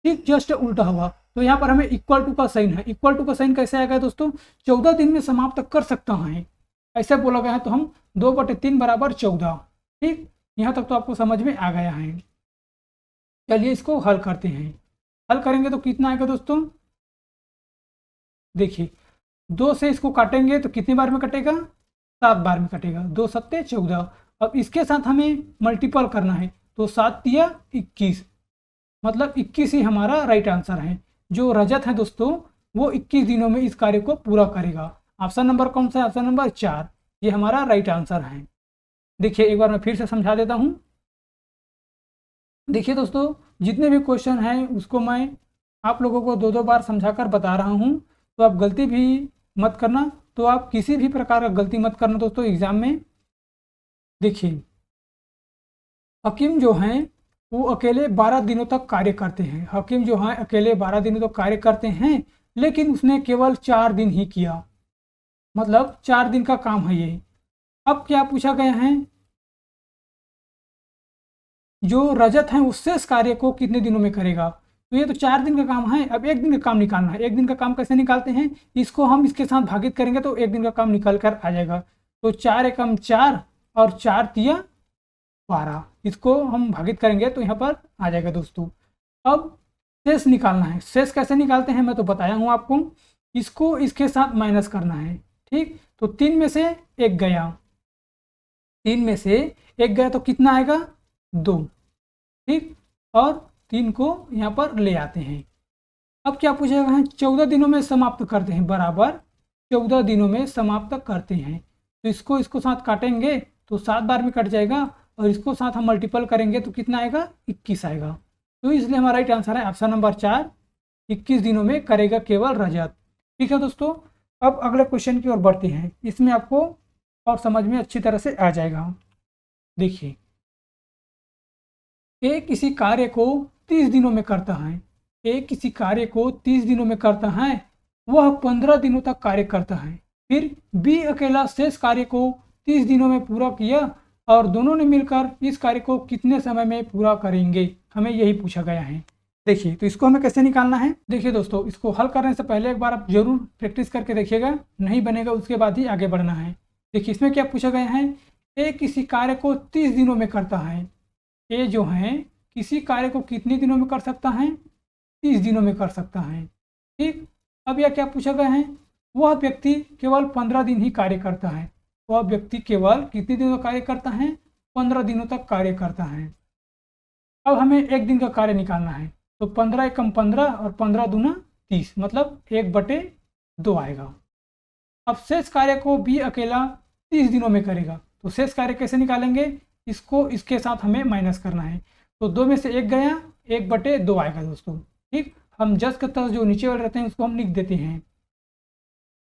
ठीक, जस्ट उल्टा होगा। तो यहाँ पर हमें इक्वल टू का साइन है, इक्वल टू का साइन कैसे आएगा दोस्तों, 14 दिन में समाप्त कर सकता है, ऐसे बोला गया है, तो हम 2/3 बराबर 14। ठीक, यहाँ तक तो आपको समझ में आ गया है। चलिए इसको हल करते हैं। हल करेंगे तो कितना आएगा दोस्तों, देखिए 2 से इसको काटेंगे तो कितनी बार में कटेगा, 7 बार में कटेगा, 2 सत्ते 14। अब इसके साथ हमें मल्टीपल करना है, तो 7 तिया 21, मतलब 21 ही हमारा राइट आंसर है। जो रजत है दोस्तों वो 21 दिनों में इस कार्य को पूरा करेगा। ऑप्शन नंबर कौन सा है, ऑप्शन नंबर 4, ये हमारा राइट आंसर है। देखिए एक बार मैं फिर से समझा देता हूँ। देखिए दोस्तों जितने भी क्वेश्चन हैं उसको मैं आप लोगों को 2-2 बार समझाकर बता रहा हूँ, तो आप गलती भी मत करना, तो आप किसी भी प्रकार का गलती मत करना दोस्तों एग्जाम में। देखिए हकीम जो हैं वो अकेले 12 दिनों तक कार्य करते हैं, हकीम जो हैं अकेले 12 दिनों तक कार्य करते हैं, लेकिन उसने केवल 4 दिन ही किया, मतलब 4 दिन का काम है ये। अब क्या पूछा गया है, जो रजत है उससे इस कार्य को कितने दिनों में करेगा, तो ये तो 4 दिन का काम है। अब एक दिन का काम निकालना है, एक दिन का काम कैसे निकालते हैं, इसको हम इसके साथ भागित करेंगे तो एक दिन का काम निकल कर आ जाएगा। तो 4 एकम 4 और 4 तिया 12, इसको हम भागित करेंगे तो यहाँ पर आ जाएगा दोस्तों। अब शेष निकालना है, शेष कैसे निकालते हैं मैं तो बताया हूँ आपको, इसको इसके साथ माइनस करना है। ठीक, तो 3 में से 1 गया, 3 में से 1 गया तो कितना आएगा, 2। ठीक, और 3 को यहाँ पर ले आते हैं। अब क्या पूछेगा है, 14 दिनों में समाप्त करते हैं, बराबर 14 दिनों में समाप्त करते हैं। तो इसको इसको साथ काटेंगे तो 7 बार में कट जाएगा और इसको साथ हम मल्टीपल करेंगे तो कितना आएगा, 21 आएगा। तो इसलिए हमारा राइट आंसर है ऑप्शन नंबर 4, 21 दिनों में करेगा केवल रजत। ठीक है दोस्तों, अब अगले क्वेश्चन की ओर बढ़ते हैं। इसमें आपको और समझ में अच्छी तरह से आ जाएगा। देखिए, ए किसी कार्य को 30 दिनों में करता है, ए किसी कार्य को 30 दिनों में करता है, वह 15 दिनों तक कार्य करता है। फिर बी अकेला शेष कार्य को 30 दिनों में पूरा किया और दोनों ने मिलकर इस कार्य को कितने समय में पूरा करेंगे, हमें यही पूछा गया है। देखिए, तो इसको हमें कैसे निकालना है। देखिए दोस्तों, इसको हल करने से पहले एक बार आप जरूर प्रैक्टिस करके देखिएगा, नहीं बनेगा उसके बाद ही आगे बढ़ना है। देखिए, इसमें क्या पूछा गया है, ए किसी कार्य को 30 दिनों में करता है। ए जो है किसी कार्य को कितने दिनों में कर सकता है, 30 दिनों में कर सकता है। ठीक, अब यह क्या पूछा गया है, वह व्यक्ति केवल 15 दिन ही कार्य करता है। वह व्यक्ति केवल कितने दिनों कार्य करता है, 15 दिनों तक कार्य करता है। अब हमें एक दिन का कार्य निकालना है, तो 15 एकम 15 और 15 दूना 30, मतलब 1/2 आएगा। अब शेष कार्य को बी अकेला 30 दिनों में करेगा, तो शेष कार्य कैसे निकालेंगे, इसको इसके साथ हमें माइनस करना है। तो 2 में से 1 गया, 1/2 आएगा दोस्तों। ठीक, हम जस के तस जो नीचे वाले रहते हैं उसको हम लिख देते हैं।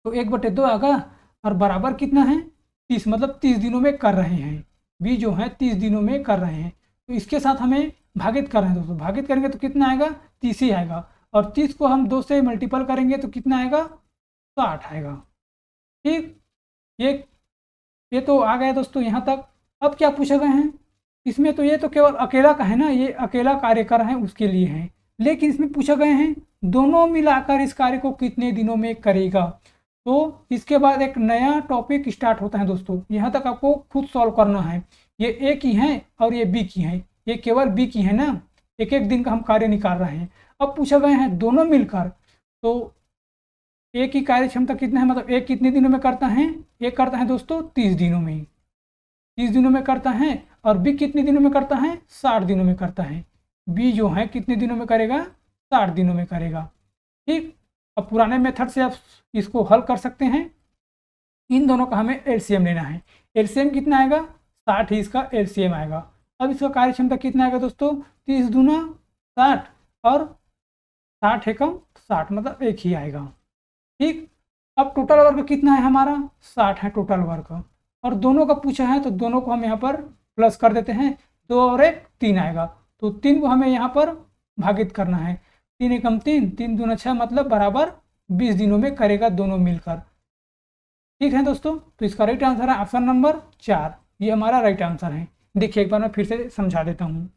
तो 1/2 आएगा और बराबर कितना है, 30, मतलब 30 दिनों में कर रहे हैं। बी जो है 30 दिनों में कर रहे हैं, तो इसके साथ हमें भागित कर रहे हैं दोस्तों। भागित करेंगे तो कितना आएगा, 30 ही आएगा, और 30 को हम 2 से मल्टीपल करेंगे तो कितना आएगा, 60 आएगा। ठीक, ये तो आ गया दोस्तों यहाँ तक। अब क्या पूछा गया है, इसमें तो ये तो केवल अकेला का है ना, ये अकेला कार्य कर रहे हैं उसके लिए है, लेकिन इसमें पूछा गए हैं दोनों मिलाकर इस कार्य को कितने दिनों में करेगा। तो इसके बाद एक नया टॉपिक स्टार्ट होता है दोस्तों, यहाँ तक आपको खुद सॉल्व करना है। ये ए की है और ये बी की है, ये केवल बी की है ना, एक एक दिन का हम कार्य निकाल रहे हैं। अब पूछा गए हैं दोनों मिलकर, तो ए की कार्य क्षमता कितना है, मतलब ए कितने दिनों में करता है, ये करता है दोस्तों 30 दिनों में, 30 दिनों में करता है। और बी कितने दिनों में करता है, 60 दिनों में करता है। बी जो है कितने दिनों में करेगा, 60 दिनों में करेगा। ठीक, अब पुराने मेथड से आप इसको हल कर सकते हैं। इन दोनों का हमें एलसीएम लेना है। एलसीएम कितना आएगा, 60 ही इसका एलसीएम आएगा। अब इसका कार्य क्षमता कितना आएगा दोस्तों, 30 दूना 60 और 60 एकम 60, मतलब 1 ही आएगा। ठीक, अब टोटल वर्ग कितना है हमारा, 60 है टोटल वर्ग, और दोनों का पूछा है तो दोनों को हम यहाँ पर प्लस कर देते हैं। 2 और 1 3 आएगा, तो 3 को हमें यहाँ पर भागित करना है। 3 एकम 3, 3 दूना 6, मतलब बराबर 20 दिनों में करेगा दोनों मिलकर। ठीक है दोस्तों, तो इसका राइट आंसर है ऑप्शन नंबर 4, ये हमारा राइट आंसर है। देखिए, एक बार मैं फिर से समझा देता हूँ।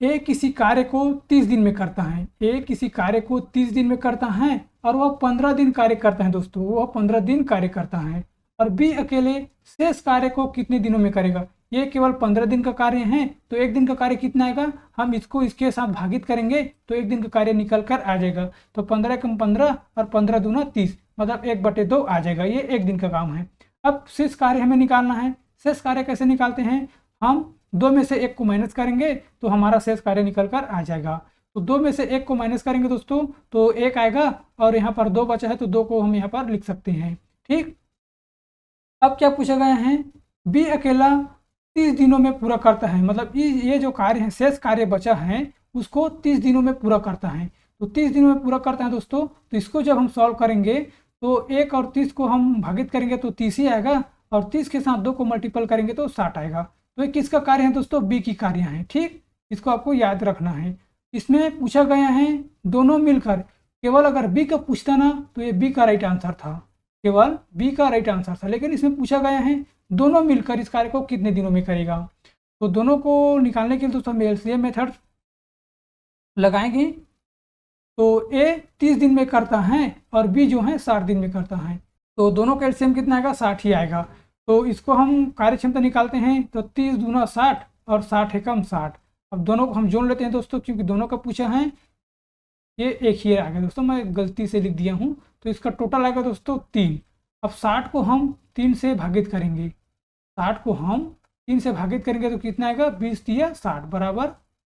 ए किसी कार्य को 30 दिन में करता है, ए किसी कार्य को 30 दिन में करता है और वह 15 दिन कार्य करता है दोस्तों, वह 15 दिन कार्य करता है। और बी अकेले शेष कार्य को कितने दिनों में करेगा, ये केवल 15 दिन का कार्य है, तो एक दिन का कार्य कितना आएगा, हम इसको इसके साथ भागित करेंगे तो एक दिन का कार्य निकल कर आ जाएगा। तो 15 कम 15 और 15 दूना 30, मतलब 1/2 आ जाएगा, ये एक दिन का काम है। अब शेष कार्य हमें निकालना है। शेष कार्य कैसे निकालते हैं, हम 2 में से 1 को माइनस करेंगे तो हमारा शेष कार्य निकल कर आ जाएगा। तो 2 में से 1 को माइनस करेंगे दोस्तों तो 1 आएगा, और यहाँ पर 2 बचा है तो 2 को हम यहाँ पर लिख सकते हैं। ठीक, अब क्या पूछा गया है, बी अकेला 30 दिनों में पूरा करता है, मतलब ये जो कार्य है, शेष कार्य बचा है उसको 30 दिनों में पूरा करता है। तो 30 दिनों में पूरा करता है दोस्तों, तो इसको जब हम सॉल्व करेंगे तो 1 और 30 को हम भागित करेंगे तो 30 ही आएगा, और 30 के साथ 2 को मल्टीपल करेंगे तो 60 आएगा। तो ये किसका कार्य है दोस्तों, बी की कार्य है। ठीक, इसको आपको याद रखना है। इसमें पूछा गया है दोनों मिलकर, केवल अगर बी का पूछता ना तो ये बी का राइट आंसर था, केवल बी का राइट आंसर था, लेकिन इसमें पूछा गया है दोनों मिलकर इस कार्य को कितने दिनों में करेगा। तो दोनों को निकालने के लिए दोस्तों हम एलसीएम मेथड लगाएंगे। तो ए 30 दिन में करता है और बी जो है 60 दिन में करता है, तो दोनों का एलसीएम कितना आएगा, 60 ही आएगा। तो इसको हम कार्य क्षमता निकालते हैं, तो 30 दूना 60 और 60 एकम 60। अब दोनों को हम जोड़ लेते हैं दोस्तों, क्योंकि दोनों का पूछा है, ये एक ही आ गया दोस्तों, मैं गलती से लिख दिया हूँ। तो इसका टोटल आएगा दोस्तों 3। अब 60 को हम 3 से भागित करेंगे, 60 को हम 3 से भागित करेंगे तो कितना आएगा, 20 दिया 60 बराबर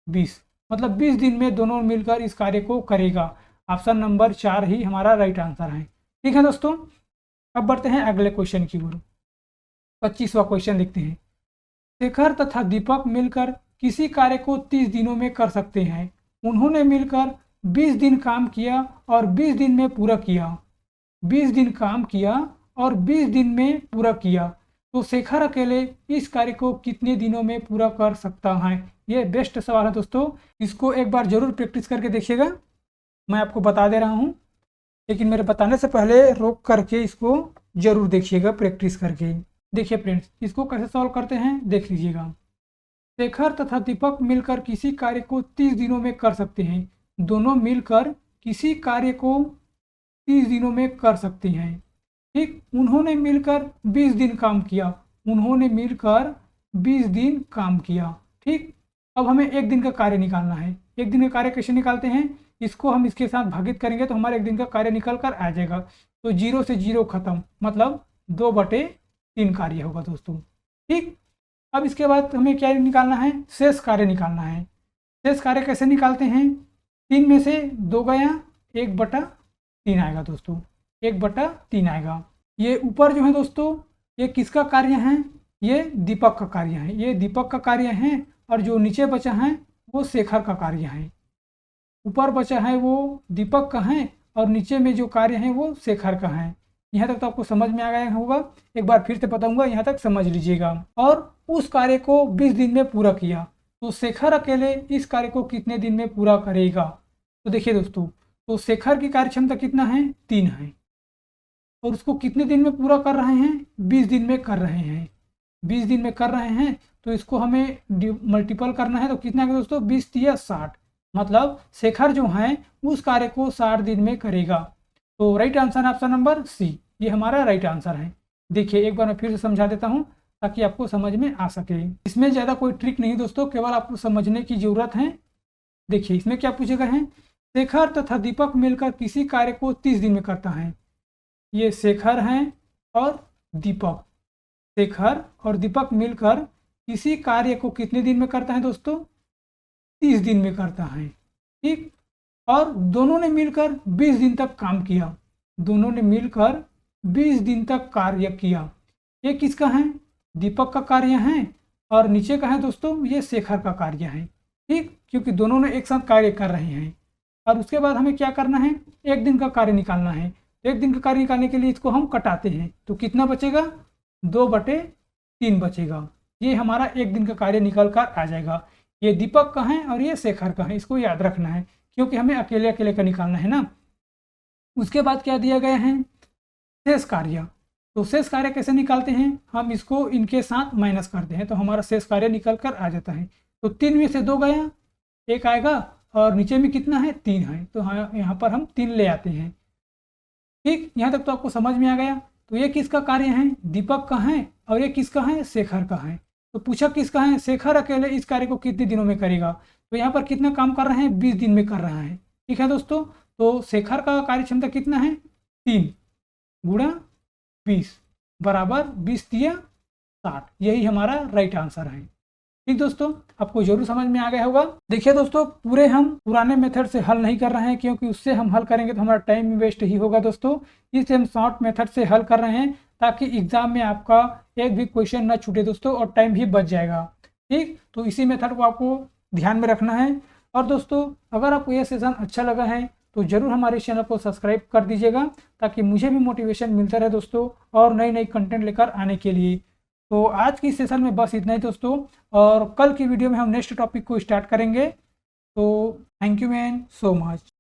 20, मतलब 20 दिन में दोनों मिलकर इस कार्य को करेगा। ऑप्शन नंबर 4 ही हमारा राइट आंसर है। ठीक है दोस्तों, अब बढ़ते हैं अगले क्वेश्चन की ओर। 25वां क्वेश्चन लिखते हैं। शेखर तथा दीपक मिलकर किसी कार्य को 30 दिनों में कर सकते हैं। उन्होंने मिलकर 20 दिन काम किया और 20 दिन में पूरा किया। 20 दिन काम किया और 20 दिन में पूरा किया। तो शेखर अकेले इस कार्य को कितने दिनों में पूरा कर सकता है? ये बेस्ट सवाल है दोस्तों, इसको एक बार जरूर प्रैक्टिस करके देखिएगा। मैं आपको बता दे रहा हूँ, लेकिन मेरे बताने से पहले रोक करके इसको जरूर देखिएगा प्रैक्टिस करके। देखिए फ्रेंड्स, इसको कैसे सॉल्व करते हैं देख लीजिएगा। शेखर तथा दीपक मिलकर किसी कार्य को 30 दिनों में कर सकते हैं। दोनों मिलकर किसी कार्य को 30 दिनों में कर सकते हैं। ठीक, उन्होंने मिलकर 20 दिन काम किया। उन्होंने मिलकर 20 दिन काम किया। ठीक, अब हमें एक दिन का कार्य निकालना है। एक दिन का कार्य कैसे निकालते हैं? इसको हम इसके साथ भागित करेंगे तो हमारे एक दिन का कार्य निकल कर आ जाएगा। तो 0 से 0 खत्म, मतलब 2/3 कार्य होगा दोस्तों। ठीक, अब इसके बाद हमें क्या निकालना है? शेष कार्य निकालना है। शेष कार्य कैसे निकालते हैं? 3 में से 2 गया, 1/3 आएगा दोस्तों, 1/3 आएगा। ये ऊपर जो है दोस्तों, ये किसका कार्य है? ये दीपक का कार्य है। ये दीपक का कार्य है, और जो नीचे बचा है वो शेखर का कार्य है। ऊपर बचा है वो दीपक का है, और नीचे में जो कार्य है वो शेखर का है। यहाँ तक तो आपको समझ में आ गया होगा। एक बार फिर से बताऊंगा, यहाँ तक समझ लीजिएगा। और उस कार्य को 20 दिन में पूरा किया, तो शेखर अकेले इस कार्य को कितने दिन में पूरा करेगा? तो देखिए दोस्तों, तो शेखर की कार्य क्षमता कितना है? 3 है, और उसको कितने दिन में पूरा कर रहे हैं? 20 दिन में कर रहे हैं। 20 दिन में कर रहे हैं, तो इसको हमें मल्टीपल करना है। तो कितना है दोस्तों? 20 या 60, मतलब शेखर जो है उस कार्य को 60 दिन में करेगा। तो राइट आंसर है ऑप्शन नंबर सी, ये हमारा राइट आंसर है। देखिए एक बार मैं फिर से समझा देता हूँ ताकि आपको समझ में आ सके। इसमें ज़्यादा कोई ट्रिक नहीं दोस्तों, केवल आपको समझने की ज़रूरत है। देखिए इसमें क्या पूछे गए हैं? शेखर तथा दीपक मिलकर किसी कार्य को 30 दिन में करता है। ये शेखर हैं और दीपक, शेखर और दीपक मिलकर किसी कार्य को कितने दिन में करता है दोस्तों? 30 दिन में करता है। ठीक, और दोनों ने मिलकर 20 दिन तक काम किया। दोनों ने मिलकर 20 दिन तक कार्य किया। ये किसका है? दीपक का कार्य है, और नीचे का है दोस्तों ये शेखर का कार्य है। ठीक, क्योंकि दोनों ने एक साथ कार्य कर रहे हैं। और उसके बाद हमें क्या करना है? एक दिन का कार्य निकालना है। एक दिन का कार्य निकालने के लिए इसको हम कटाते हैं, तो कितना बचेगा? 2/3 बचेगा। ये हमारा एक दिन का कार्य निकल कर आ जाएगा। ये दीपक का है और ये शेखर का है, इसको याद रखना है, क्योंकि हमें अकेले अकेले का निकालना है ना। उसके बाद क्या दिया गया है? शेष कार्य। तो शेष कार्य कैसे निकालते हैं? हम इसको इनके साथ माइनस करते हैं, तो हमारा शेष कार्य निकल कर आ जाता है। तो 3 में से 2 गया, 1 आएगा, और नीचे में कितना है? 3 है, तो हाँ यहाँ पर हम 3 ले आते हैं। ठीक, यहाँ तक तो आपको समझ में आ गया। तो ये किसका कार्य है? दीपक का है, और ये किसका है? शेखर का है। तो पूछा किसका है? शेखर अकेले इस कार्य को कितने दिनों में करेगा? तो यहाँ पर कितना काम कर रहे हैं? 20 दिन में कर रहा है। ठीक है दोस्तों, तो शेखर का कार्य क्षमता कितना है? 3 गुणा 20 बराबर 20 या 60। यही हमारा राइट आंसर है। ठीक दोस्तों, आपको जरूर समझ में आ गया होगा। देखिए दोस्तों, पूरे हम पुराने मेथड से हल नहीं कर रहे हैं, क्योंकि उससे हम हल करेंगे तो हमारा टाइम वेस्ट ही होगा दोस्तों। इससे हम शॉर्ट मेथड से हल कर रहे हैं, ताकि एग्जाम में आपका एक भी क्वेश्चन न छूटे दोस्तों, और टाइम भी बच जाएगा। ठीक, तो इसी मेथड को आपको ध्यान में रखना है। और दोस्तों, अगर आपको यह सेशन अच्छा लगा है तो ज़रूर हमारे चैनल को सब्सक्राइब कर दीजिएगा, ताकि मुझे भी मोटिवेशन मिलता रहे दोस्तों, और नई नई कंटेंट लेकर आने के लिए। तो आज की सेशन में बस इतना ही दोस्तों, और कल की वीडियो में हम नेक्स्ट टॉपिक को स्टार्ट करेंगे। तो thank you man so much.